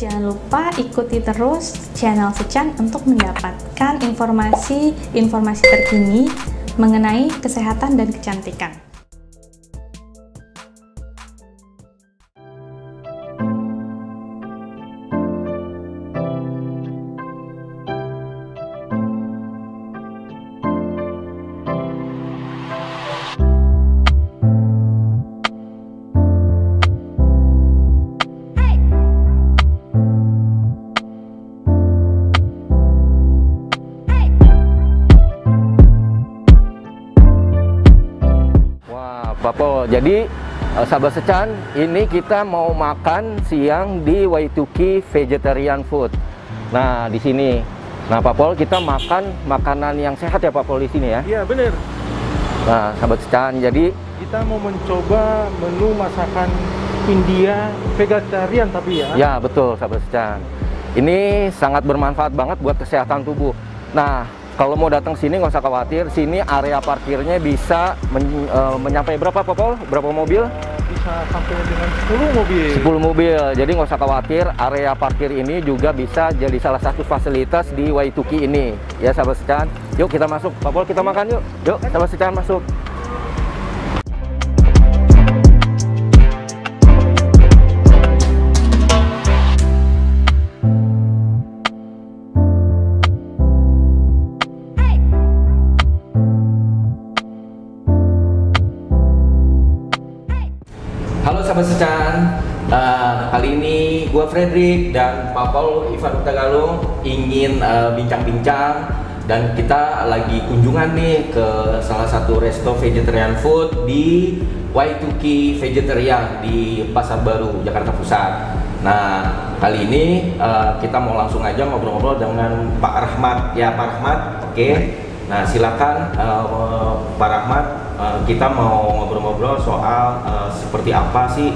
Jangan lupa ikuti terus channel Sechan untuk mendapatkan informasi terkini mengenai kesehatan dan kecantikan. Papol, jadi sahabat Sechan, ini kita mau makan siang di Waitukee Vegetarian Food. Nah, di sini. Nah, Papol, kita makan makanan yang sehat ya, Papol, di sini ya? Iya, bener. Nah, sahabat Sechan, jadi kita mau mencoba menu masakan India vegetarian tapi ya? Ya, betul, sahabat Sechan. Ini sangat bermanfaat banget buat kesehatan tubuh. Nah, kalau mau datang sini nggak usah khawatir, sini area parkirnya bisa menyampai berapa, Popol? Berapa mobil? Bisa sampai dengan 10 mobil. 10 mobil, jadi nggak usah khawatir, area parkir ini juga bisa jadi salah satu fasilitas di Waitukee ini. Ya, sahabat Sechan, yuk kita masuk, Popol, kita makan yuk. Yuk, sahabat Sechan, masuk. Halo sahabat Sechan, kali ini gue Fredrik dan Papol Ivan Utagalung ingin bincang-bincang, dan kita lagi kunjungan nih ke salah satu resto vegetarian food di Waitukee Vegetarian di Pasar Baru, Jakarta Pusat. Nah, kali ini kita mau langsung aja ngobrol-ngobrol dengan Pak Rahmat. Ya, Pak Rahmat, oke. Nah, silakan Pak Rahmat. Kita mau ngobrol-ngobrol soal seperti apa sih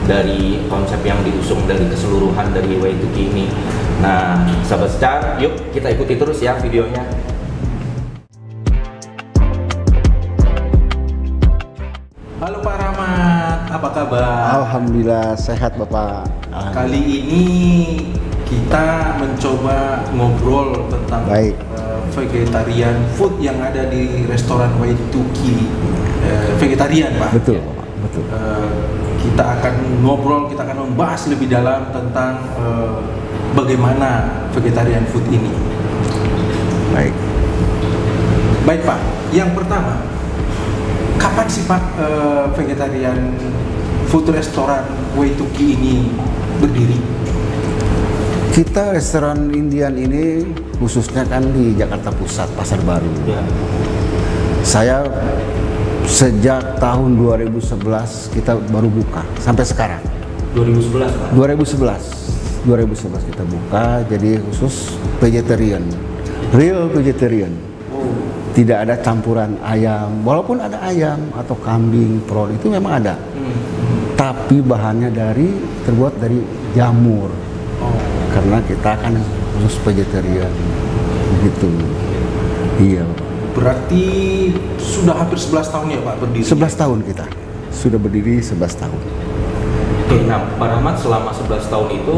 dari konsep yang diusung dari keseluruhan dari Waitukee ini. Nah, sahabat Sechan, yuk kita ikuti terus ya videonya. Halo Pak Rahmat, apa kabar? Alhamdulillah sehat Bapak. Kali ini kita mencoba ngobrol tentang vegetarian food yang ada di restoran Waitukee vegetarian, Pak. Betul, Pak. Betul. Kita akan ngobrol, kita akan membahas lebih dalam tentang bagaimana vegetarian food ini. Baik. Baik, Pak. Yang pertama, kapan sih Pak vegetarian food restoran Waitukee ini berdiri? Kita restoran Indian ini khususnya kan di Jakarta Pusat, Pasar Baru. Ya. Saya sejak tahun 2011 kita baru buka sampai sekarang. 2011, Pak. 2011 kita buka, jadi khusus vegetarian, real vegetarian. Tidak ada campuran ayam, walaupun ada ayam atau kambing, prol itu memang ada. Tapi bahannya terbuat dari jamur. Karena kita kan khusus vegetarian gitu. Iya. Berarti sudah hampir 11 tahun ya Pak berdiri? 11 tahun kita. Sudah berdiri 11 tahun. Oke, nah Pak Rahmat, selama 11 tahun itu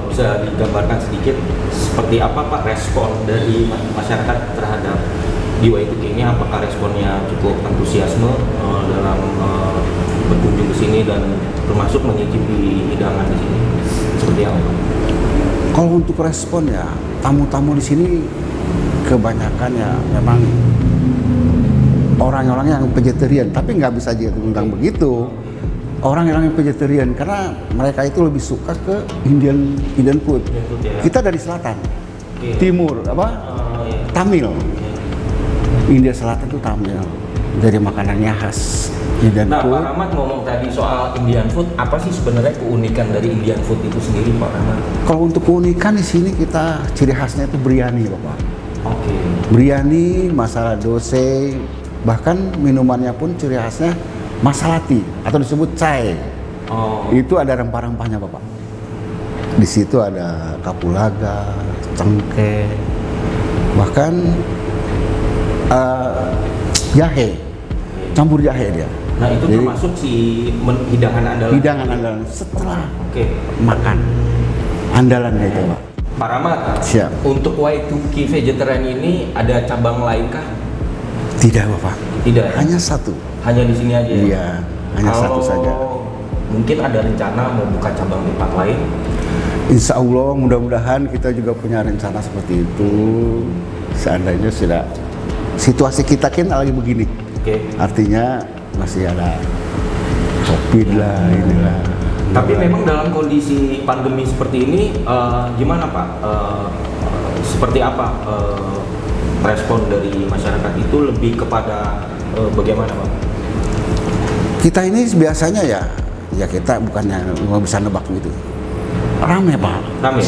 bisa digambarkan sedikit seperti apa Pak respon dari masyarakat terhadap di Waitukee ini? Apakah responnya cukup antusiasme dalam berkunjung ke sini dan termasuk menyicipi hidangan di sini? Seperti apa Pak? Kalau untuk respon ya, tamu-tamu di sini kebanyakan ya memang orang-orang yang vegetarian, tapi nggak bisa juga tentang begitu. Orang-orang yang vegetarian karena mereka itu lebih suka ke Indian food. Kita dari selatan, timur Tamil. India Selatan itu Tamil. Jadi makanannya khas Indian food. Pak Rahmat ngomong tadi soal Indian food, apa sih sebenarnya keunikan dari Indian food itu sendiri, Pak Rahmat? Kalau untuk keunikan di sini kita ciri khasnya itu biryani, Bapak. Oke. Biryani, masala dosa, bahkan minumannya pun ciri khasnya masalati atau disebut chai. Itu ada rempah-rempahnya, Bapak. Di situ ada kapulaga, cengkeh, bahkan jahe, campur jahe dia. Nah itu termasuk si hidangan andalan. Hidangan andalan setelah makan. Andalannya itu Pak. Pak Rahmat, Siap. untuk Y2K vegetarian ini ada cabang lain kah? Tidak Bapak, Tidak ya? hanya satu. Hanya di sini aja ya? Iya, hanya Kalau satu saja. mungkin ada rencana mau buka cabang di tempat lain? Insya Allah mudah-mudahan kita juga punya rencana seperti itu. Seandainya sudah situasi kita kan lagi begini, Oke. artinya masih ada COVID lah inilah. Tapi memang dalam kondisi pandemi seperti ini, gimana Pak? Seperti apa respon dari masyarakat itu lebih kepada bagaimana Pak? Kita ini biasanya ya kita bukannya nggak bisa nebak gitu. Rame Pak. Rame?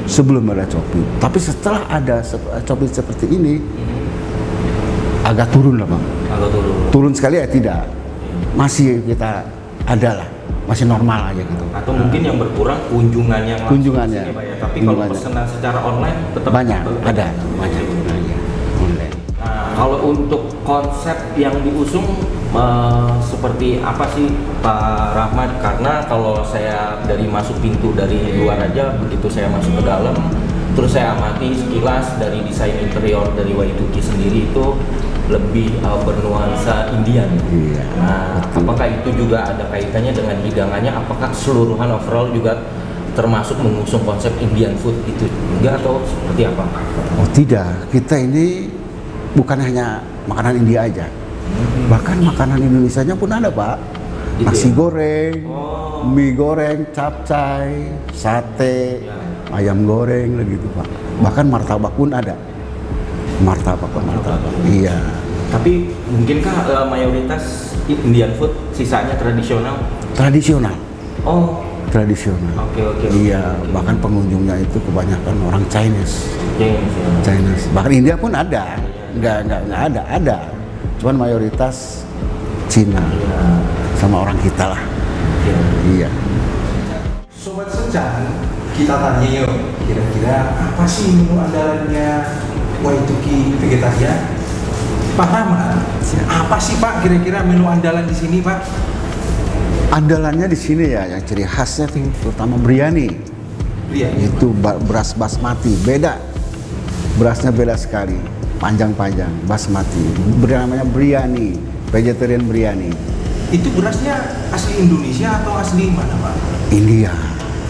Sebelum ada COVID. Tapi setelah ada COVID seperti ini, agak turun lah Bang. Agak turun. Turun sekali ya tidak. Masih kita ada lah, masih normal aja gitu. Atau mungkin yang berkurang kunjungannya langsung Kunjungannya. ke sini, Pak, ya. Tapi kalau Kunjungannya. pesanan secara online tetap Banyak, ada banyak. Online. Nah, kalau untuk konsep yang diusung seperti apa sih Pak Rahmat? Karena kalau saya dari masuk pintu dari luar aja, begitu saya masuk ke dalam, terus saya amati sekilas dari desain interior dari Y2K sendiri itu lebih bernuansa Indian. Iya, Nah, betul. apakah itu juga ada kaitannya dengan hidangannya? Apakah keseluruhan overall juga termasuk mengusung konsep Indian food itu juga atau seperti apa? Oh tidak, kita ini bukan hanya makanan India aja. Bahkan makanan Indonesianya pun ada Pak. Gitu Nasi ya? goreng, Oh. mie goreng, capcay, sate, Ya. ayam goreng gitu Pak. Bahkan martabak pun ada. Martabak. Iya. Tapi mungkinkah mayoritas Indian food sisanya tradisional? Tradisional. Oh, Tradisional. oke. Iya, bahkan pengunjungnya itu kebanyakan orang Chinese. Chinese. Bahkan India pun ada. Nggak ada. Cuman mayoritas Cina sama orang kita lah. Iya. Sobat Sencan, kita tanya yuk, kira-kira apa sih menu andalannya Y2K vegetarian? Pak Rahmat, Siap. apa sih Pak kira-kira menu andalan di sini Pak? Andalannya di sini ya, yang ciri khasnya tuh terutama biryani. Lihat. Itu beras basmati, beda. Berasnya beda sekali, panjang-panjang, basmati. Namanya biryani, vegetarian biryani. Itu berasnya asli Indonesia atau asli mana Pak? India,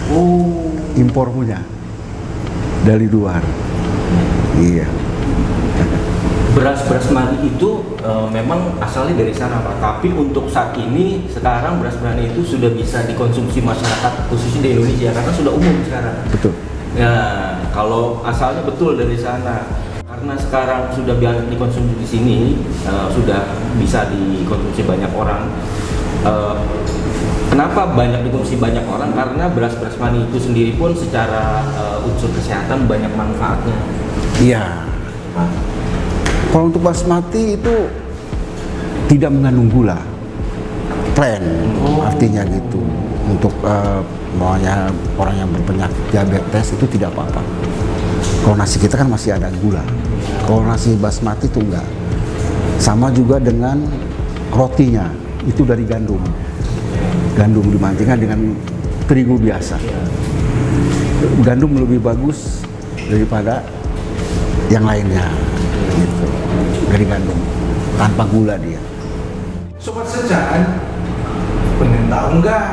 Oh, impor punya dari luar. Iya. Beras mari itu memang asalnya dari sana Pak. Tapi untuk saat ini sekarang beras mari itu sudah bisa dikonsumsi masyarakat khususnya di Indonesia karena sudah umum sekarang. Betul. Nah, kalau asalnya betul dari sana, karena sekarang sudah banyak dikonsumsi di sini, sudah bisa dikonsumsi banyak orang. Kenapa banyak dikonsumsi banyak orang? Karena beras mani itu sendiri pun secara unsur kesehatan banyak manfaatnya. Iya. Kalau untuk basmati itu tidak mengandung gula, plain, artinya gitu. Untuk maunya orang yang berpenyakit diabetes itu tidak apa-apa. Kalau nasi kita kan masih ada gula. Kalau nasi basmati itu enggak. Sama juga dengan rotinya, itu dari gandum. Gandum dimantingkan dengan terigu biasa. Gandum lebih bagus daripada yang lainnya. Gitu. Dari gandum, tanpa gula dia. Sobat Sencan, pengen tahu nggak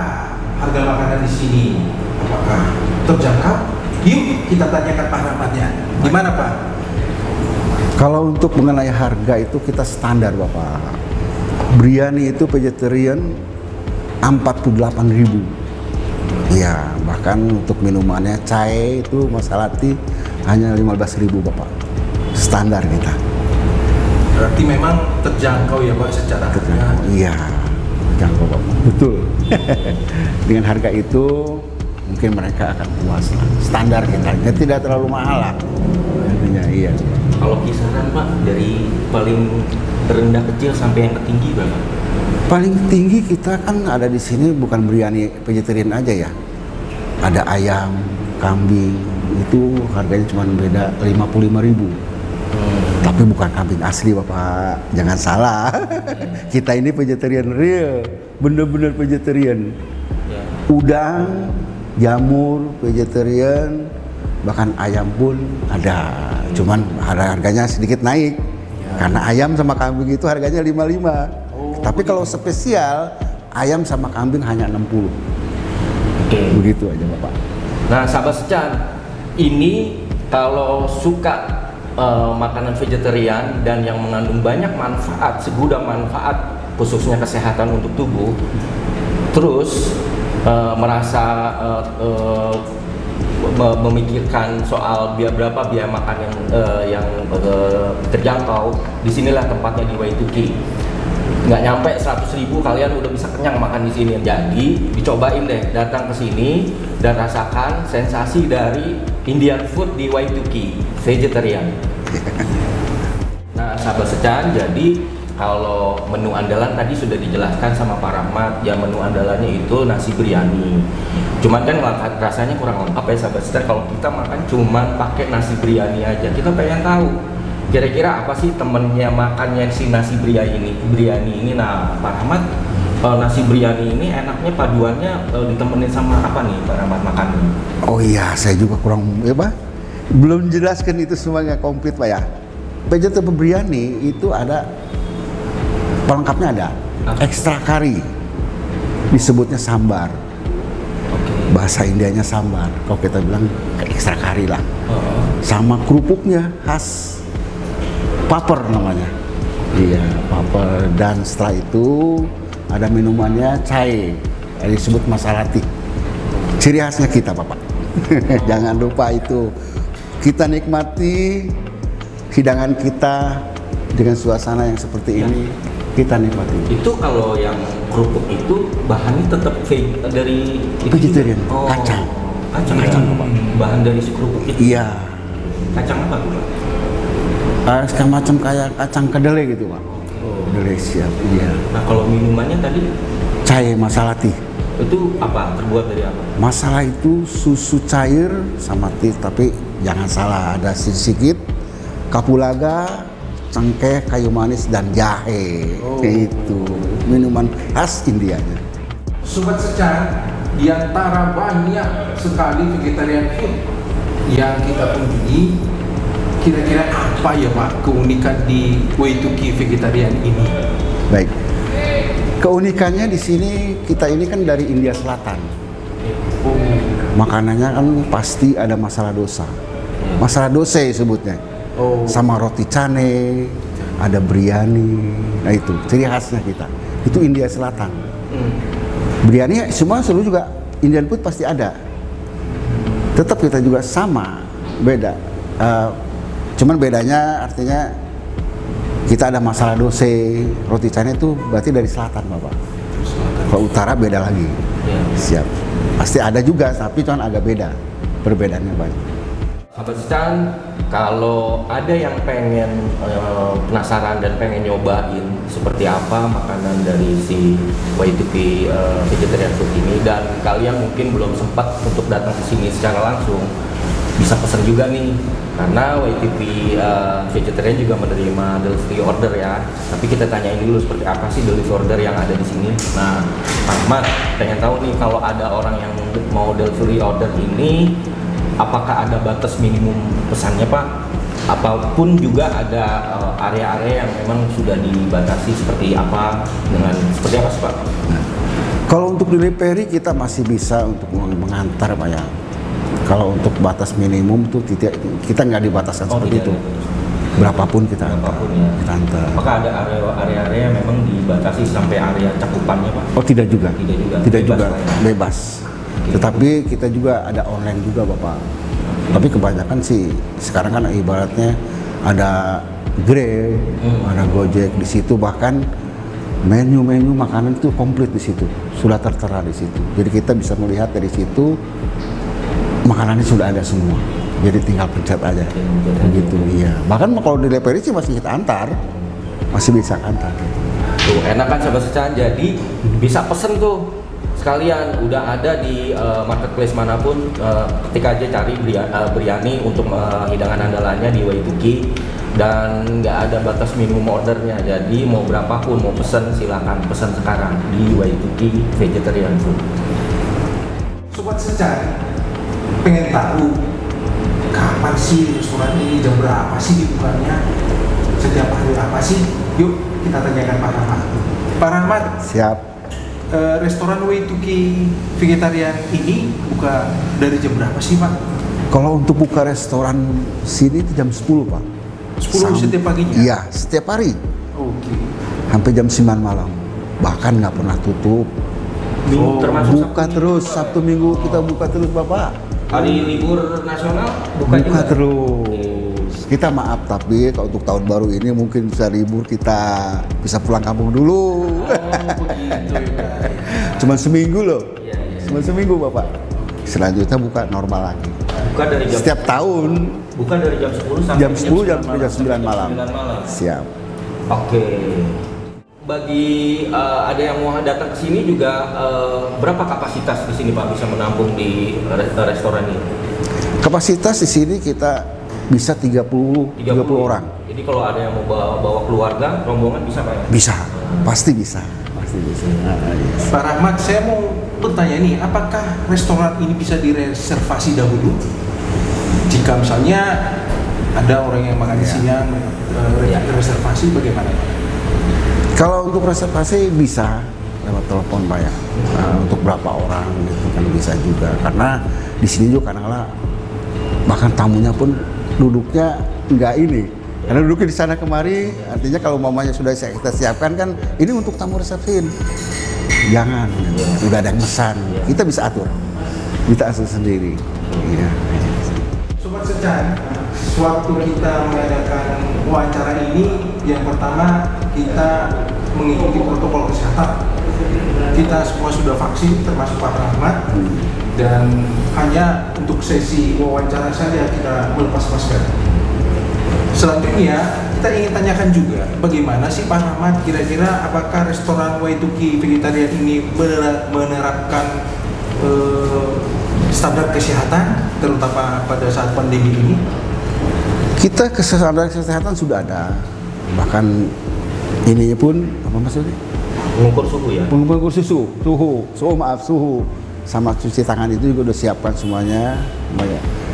harga makanan di sini? Apakah terjangkau? Yuk kita tanyakan Pak Rahmatnya. Gimana Pak? Kalau untuk mengenai harga itu kita standar Bapak. Biryani itu vegetarian 48.000. Iya, bahkan untuk minumannya chai itu masalati hanya 15.000 Bapak. Standar kita. Berarti memang terjangkau ya Pak secara harga. Iya, terjangkau Bapak. Betul. Dengan harga itu mungkin mereka akan puas lah. Standar kita, dia tidak terlalu mahal lah. Intinya iya. Kalau kisaran Pak dari paling terendah kecil sampai yang tertinggi berapa? Paling tinggi kita kan ada di sini bukan biryani vegetarian aja ya. Ada ayam, kambing, itu harganya cuma beda 55.000. Tapi bukan kambing asli Bapak, jangan salah. Kita ini vegetarian real, bener-bener vegetarian. Ya. Udang jamur, vegetarian, bahkan ayam pun ada. Cuman harganya sedikit naik. Karena ayam sama kambing itu harganya 55. Tapi kalau spesial, ayam sama kambing hanya 60. Begitu aja Bapak. Nah, sahabat Secan, ini kalau suka makanan vegetarian dan yang mengandung banyak manfaat, segudang manfaat khususnya kesehatan untuk tubuh, terus merasa memikirkan soal berapa biaya makan yang terjangkau, disinilah tempatnya di Y2K. Nggak nyampe 100.000 kalian udah bisa kenyang makan di sini. Jadi dicobain deh, datang ke sini dan rasakan sensasi dari Indian food di Y2K vegetarian. Nah, sahabat Secan, jadi kalau menu andalan tadi sudah dijelaskan sama Pak Rahmat, ya menu andalannya itu nasi biryani. Cuman kan rasanya kurang lengkap ya sahabat Secan kalau kita makan cuman pakai nasi biryani aja. Kita pengen tahu kira-kira apa sih temennya makannya si nasi biryani ini. Nah, Pak Rahmat, nasi biryani ini enaknya paduannya ditemenin sama apa nih Pak Rahmat makannya? Oh iya, saya juga kurang belum jelaskan itu semuanya komplit Pak ya. Vegetable biryani itu ada pelengkapnya, ada ekstra kari, disebutnya sambar. Bahasa Indianya sambar, kalau kita bilang ekstra kari lah. Sama kerupuknya khas, paper namanya. Iya, paper. Dan setelah itu ada minumannya chai, yang disebut masalati. Ciri khasnya kita Bapak. Jangan lupa itu. Kita nikmati hidangan kita dengan suasana yang seperti ini. Kita nikmati. Itu kalau yang kerupuk itu bahannya tetap dari vegetarian, kacang. Kacang Bapak. Bahan dari si kerupuk itu. Iya. Kacang apa tuh Pak? Semacam kayak kacang kedelai gitu Pak. Kedelai siap. Iya. Nah, kalau minumannya tadi chai masalati. Itu apa? Terbuat dari apa? Masalah itu susu cair sama teh, tapi jangan salah, ada sedikit kapulaga, cengkeh, kayu manis, dan jahe. Itu minuman khas Indianya. Sobat Secan, di antara banyak sekali vegetarian food yang kita kunjungi, kira-kira apa ya Pak keunikan di Y2K vegetarian ini? Baik. Keunikannya di sini, kita ini kan dari India Selatan. Makanannya kan pasti ada masala dosa. Masala dosa sebutnya. Sama roti cane, ada biryani. Nah itu ciri khasnya kita. Itu India Selatan. Biryani semua seluruh juga Indian food pasti ada. Tetap kita juga sama, beda. Cuman bedanya artinya kita ada masala dosa, roti cane itu berarti dari selatan Bapak. Kalau utara beda lagi. Siap. Pasti ada juga, tapi cuman agak beda. Perbedaannya banyak. Sahabat Secan, kalau ada yang pengen penasaran dan pengen nyobain seperti apa makanan dari si Y2K vegetarian food ini, dan kalian mungkin belum sempat untuk datang ke sini secara langsung, bisa pesan juga nih, karena Y2K vegetarian juga menerima delivery order ya. Tapi kita tanyain dulu seperti apa sih delivery order yang ada di sini. Nah, Pak Ahmad pengen tahu nih, kalau ada orang yang mau delivery order ini, apakah ada batas minimum pesannya Pak? Apapun juga ada area-area yang memang sudah dibatasi seperti apa, dengan seperti apa sih Pak? Nah, kalau untuk delivery kita masih bisa untuk mengantar Pak ya. Kalau untuk batas minimum tuh kita nggak dibataskan seperti itu. Berapapun kita antar. Ya. Kita antar. Apakah ada area-area yang memang dibatasi sampai area cakupannya Pak? Oh tidak juga. Tidak juga. Tidak Bebas, juga. Pak, ya? Bebas. Tetapi kita juga ada online juga Bapak. Tapi kebanyakan sih sekarang kan ibaratnya ada Grab, ada Gojek di situ, bahkan menu-menu makanan itu komplit di situ, sudah tertera di situ. Jadi kita bisa melihat dari situ makanannya sudah ada semua. Jadi tinggal pencet aja. Begitu, iya. Bahkan kalau di delivery sih masih kita antar, masih bisa antar. Tuh, enak kan Sahabat Secan, jadi bisa pesen tuh sekalian, udah ada di marketplace manapun, ketika aja cari biryani untuk hidangan andalannya di Y2K, dan nggak ada batas minimum ordernya. Jadi mau berapapun mau pesen, silakan pesen sekarang di Y2K vegetarian food. Sobat Secan, pengen tahu kapan sih restoran ini, jam berapa sih dibukanya, setiap hari apa sih? Yuk kita tanyakan Pak Rahmat. Pak Rahmat, Siap. restoran Way2K Vegetarian ini buka dari jam berapa sih Pak? Kalau untuk buka restoran sini itu jam 10 Pak. 10 setiap paginya? Iya, setiap hari. Oke. Sampai jam 9 malam. Bahkan nggak pernah tutup. Minggu termasuk Buka terus, Sabtu Minggu kita buka terus Bapak. hari libur nasional buka Buka juga. terus. Kita maaf tapi kalau untuk tahun baru ini mungkin bisa libur, kita bisa pulang kampung dulu. Oh begitu ya. Cuma seminggu loh. Iya, iya. Cuma seminggu Bapak. Selanjutnya buka normal lagi. Buka dari jam Setiap tahun buka dari jam 10 sampai jam 10 jam 9 malam. 9 malam. Siap. Oke. Bagi ada yang mau datang ke sini juga berapa kapasitas di sini Pak bisa menampung di restoran ini? Kapasitas di sini kita bisa 30 orang. Jadi kalau ada yang mau bawa keluarga, rombongan bisa Pak ya? Bisa. Pasti bisa. Pasti bisa. Yes. Pak Rahmat, saya mau bertanya nih, apakah restoran ini bisa direservasi dahulu? Jika misalnya ada orang yang makan di sini yang reservasi, bagaimana Pak? Kalau untuk reservasi bisa lewat telepon Pak ya. Untuk berapa orang gitu kan bisa juga. Karena di sini juga kadang-kadang bahkan tamunya pun duduknya nggak ini. Karena duduknya di sana kemari, artinya kalau mamanya sudah kita siapkan kan ini untuk tamu resepsin. Jangan, udah ada yang pesan. Kita bisa atur. Kita atur sendiri. Iya. Sobat Secan, sewaktu kita mengadakan wawancara ini, yang pertama kita mengikuti protokol kesehatan. Kita semua sudah vaksin, termasuk Pak Rahmat, dan hanya untuk sesi wawancara saja kita melepas masker. Selanjutnya kita ingin tanyakan juga bagaimana sih Pak Rahmat, kira-kira apakah restoran Way2K Vegetarian ini menerapkan standar kesehatan terutama pada saat pandemi ini? Kita standar kesehatan sudah ada, bahkan ininya pun apa maksudnya? Mengukur suhu ya? Mengukur suhu, sama cuci tangan itu juga udah siapkan semuanya.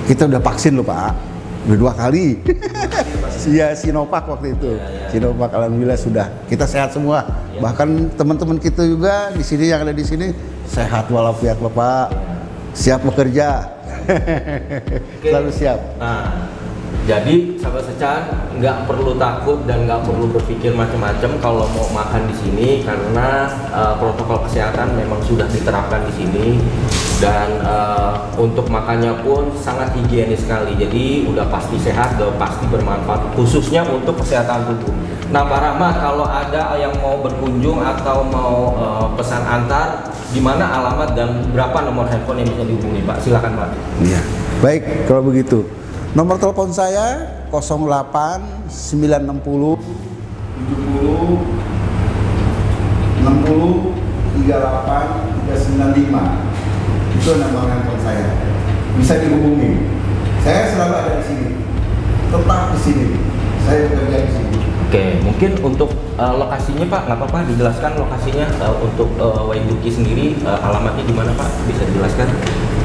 Kita udah vaksin loh Pak, udah 2 kali. Iya, Sinovac waktu itu. Sinovac alhamdulillah sudah. Kita sehat semua. Bahkan teman-teman kita juga di sini yang ada di sini sehat walafiat Bapak. Siap bekerja. Selalu siap. Nah, jadi sahabat Secan nggak perlu takut dan nggak perlu berpikir macam-macam kalau mau makan di sini karena protokol kesehatan memang sudah diterapkan di sini dan untuk makannya pun sangat higienis sekali. Jadi udah pasti sehat, udah pasti bermanfaat khususnya untuk kesehatan tubuh. Nah Pak Rahmat, kalau ada yang mau berkunjung atau mau pesan antar, di mana alamat dan berapa nomor handphone yang bisa dihubungi Pak? Silakan Pak. Iya. Baik, kalau begitu. Nomor telepon saya 08 960 70 60 38 395. Itu nomor handphone saya. Bisa dihubungi. Saya selalu ada di sini. Tetap di sini. Saya bekerja di sini. Oke, mungkin untuk lokasinya Pak, nggak apa-apa dijelaskan lokasinya untuk Way2K sendiri, alamatnya di mana Pak? Bisa dijelaskan?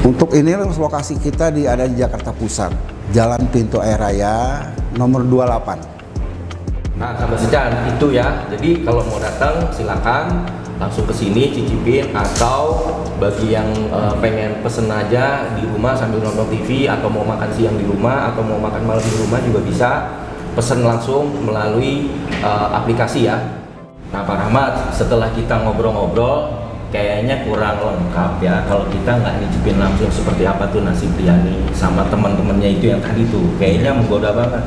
Untuk ini lokasi kita ada di Jakarta Pusat, Jalan Pintu Air Raya, nomor 28. Nah, sahabat Secan itu ya. Jadi kalau mau datang silakan langsung ke sini cicipin, atau bagi yang pengen pesen aja di rumah sambil nonton TV, atau mau makan siang di rumah atau mau makan malam di rumah juga bisa pesen langsung melalui aplikasi ya. Nah Pak Rahmat, setelah kita ngobrol-ngobrol kayaknya kurang lengkap ya kalau kita nggak nyicipin langsung seperti apa tuh nasi biryani sama teman-temannya itu yang tadi tuh, kayaknya menggoda banget.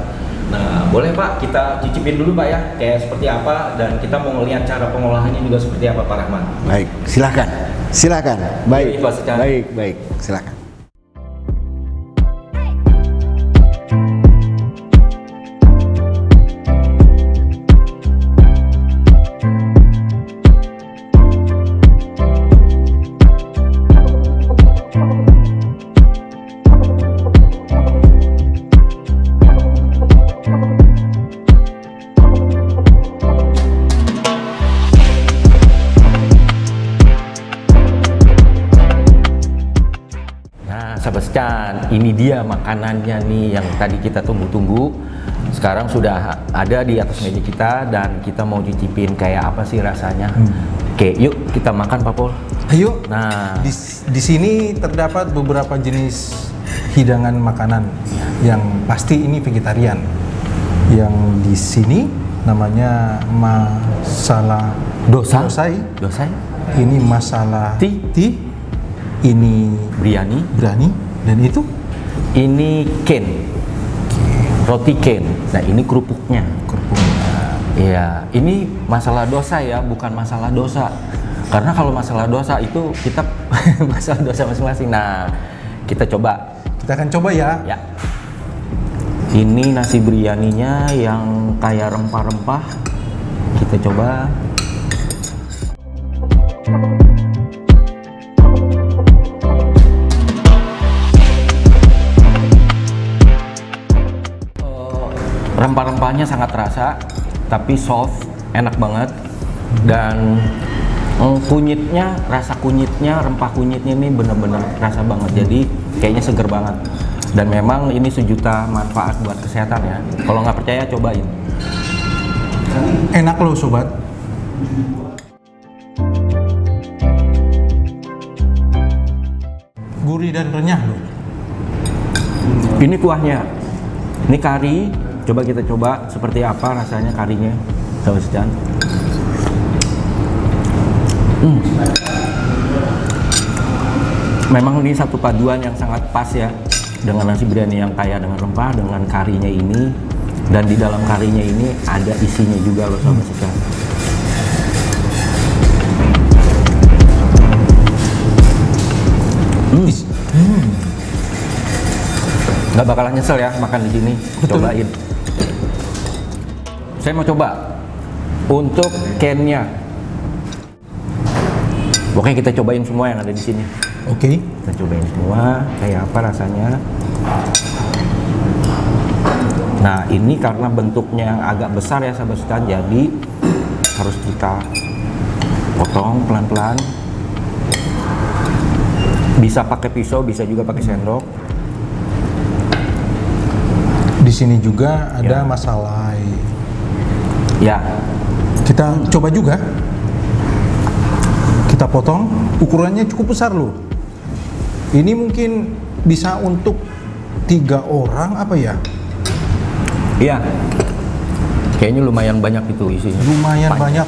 Nah boleh Pak kita cicipin dulu Pak ya, kayak seperti apa, dan kita mau ngeliat cara pengolahannya juga seperti apa Pak Rahmat. Baik, silakan. Baik, Pak Secan. baik, silakan. Sahabat Secan, ini dia makanannya nih yang tadi kita tunggu-tunggu. Sekarang sudah ada di atas meja kita dan kita mau cicipin kayak apa sih rasanya. Oke, yuk kita makan Pak Pol. Ayo. Nah, Di sini terdapat beberapa jenis hidangan makanan yang pasti ini vegetarian. Yang di sini namanya masala dosai. Ini masala ti. Ini biryani. Dan itu Ini ken. Roti ken. Nah, ini kerupuknya. Iya, ini masalah dosa ya, bukan masalah dosa. Karena kalau masalah dosa itu kita masalah dosa masing-masing. Nah, kita coba. kita akan coba ya. Ya. Ini nasi biryaninya yang kayak rempah-rempah. Kita coba. Rempah-rempahnya sangat terasa, tapi soft, enak banget. Dan kunyitnya, rasa kunyitnya, rempah kunyitnya ini bener-bener rasa banget. Jadi kayaknya seger banget. Dan memang ini sejuta manfaat buat kesehatan ya. Kalau nggak percaya cobain. Enak loh sobat. Gurih dan renyah loh. Ini kuahnya. Ini kari. Coba kita coba seperti apa rasanya karinya. Sahabat Secan. Memang ini satu paduan yang sangat pas ya, dengan nasi biryani yang kaya dengan rempah, dengan karinya ini, dan di dalam karinya ini ada isinya juga loh Sahabat Secan. Nggak bakalan nyesel ya makan di sini. Betul. Cobain. Saya mau coba untuk kennya. Oke, kita cobain semua yang ada di sini. Oke. Kita cobain semua kayak apa rasanya. Nah, ini karena bentuknya yang agak besar ya Sahabat Secan, jadi harus kita potong pelan-pelan. Bisa pakai pisau, bisa juga pakai sendok. Di sini juga ada Ya. masalai. Ya, Kita coba juga. Kita potong. Ukurannya cukup besar loh. Ini mungkin bisa untuk 3 orang apa ya? iya. Kayaknya lumayan banyak itu isinya. Lumayan banyak.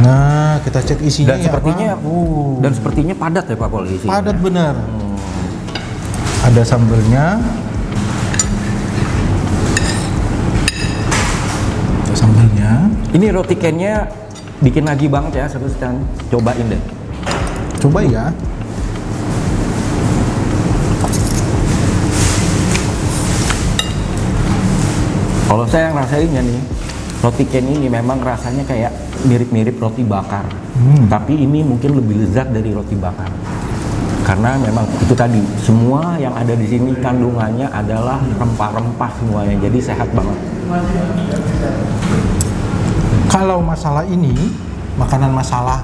Nah, kita cek isinya Dan ya, sepertinya Pak. dan sepertinya padat ya Pak Pol isinya. Padat benar. Ada sambelnya. Sambelnya. Ini roti kennya bikin lagi banget ya Sahabat Secan. Cobain deh. Coba ya. Kalau saya ngerasainnya nih, roti ken ini memang rasanya kayak mirip-mirip roti bakar. Tapi ini mungkin lebih lezat dari roti bakar. Karena memang itu tadi, semua yang ada di sini kandungannya adalah rempah-rempah semuanya. Jadi sehat banget. Kalau masalah ini, makanan masalah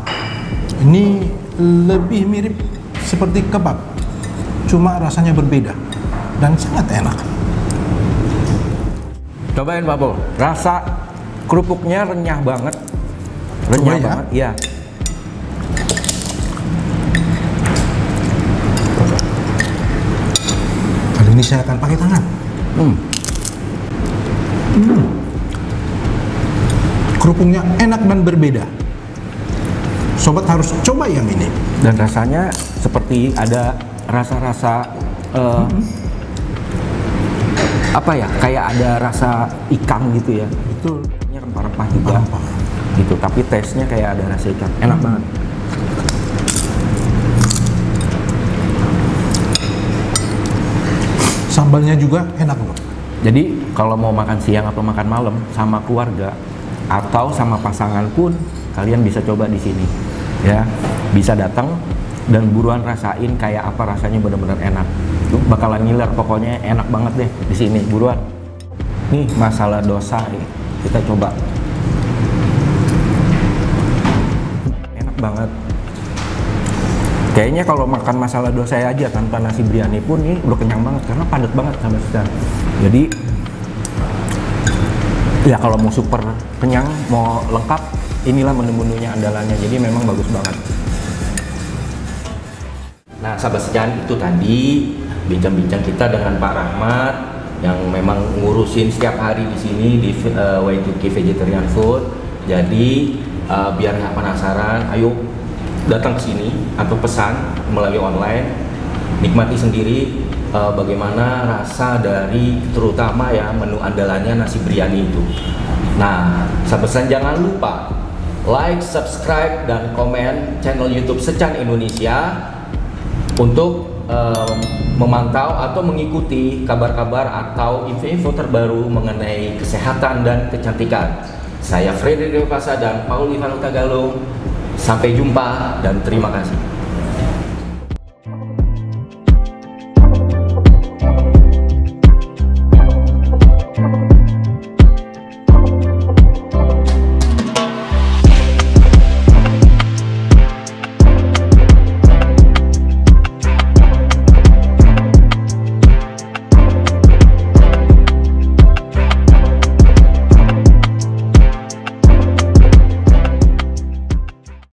ini lebih mirip seperti kebab, cuma rasanya berbeda dan sangat enak. Cobain Pak Pol, rasa kerupuknya renyah banget. Coba ya. Banget, iya. Kali ini saya akan pakai tangan. Kerupuknya enak dan berbeda. Sobat harus coba yang ini. Dan rasanya seperti ada rasa-rasa apa ya, kayak ada rasa ikan gitu ya. Betul. Ini rempah-rempah juga. Rempah. Gitu, tapi taste-nya kayak ada rasa ikan. Enak banget. Sambalnya juga enak loh. Jadi kalau mau makan siang atau makan malam sama keluarga atau sama pasangan pun kalian bisa coba di sini. Ya, bisa datang dan buruan rasain kayak apa rasanya, benar-benar enak. Lu bakalan ngiler, pokoknya enak banget deh di sini, buruan. Nih masalah dosa nih, kita coba. Enak banget. Kayaknya kalau makan masala dosa aja tanpa nasi biryani pun ini udah kenyang banget karena padat banget sahabat sejan. Jadi ya kalau mau super kenyang, mau lengkap, inilah menu-menunya andalannya. Jadi memang bagus banget. Nah sahabat sejan, itu tadi bincang-bincang kita dengan Pak Rahmat yang memang ngurusin setiap hari di sini di Y2K Vegetarian Food. Jadi biar nggak penasaran, ayo datang ke sini atau pesan melalui online, nikmati sendiri bagaimana rasa dari terutama ya menu andalannya nasi biryani itu. Nah, sahabat jangan lupa like, subscribe, dan komen channel YouTube Secan Indonesia untuk memantau atau mengikuti kabar-kabar atau info-info terbaru mengenai kesehatan dan kecantikan. Saya Fredrik Dewasa dan Paul Ivan Tagalung. Sampai jumpa dan terima kasih.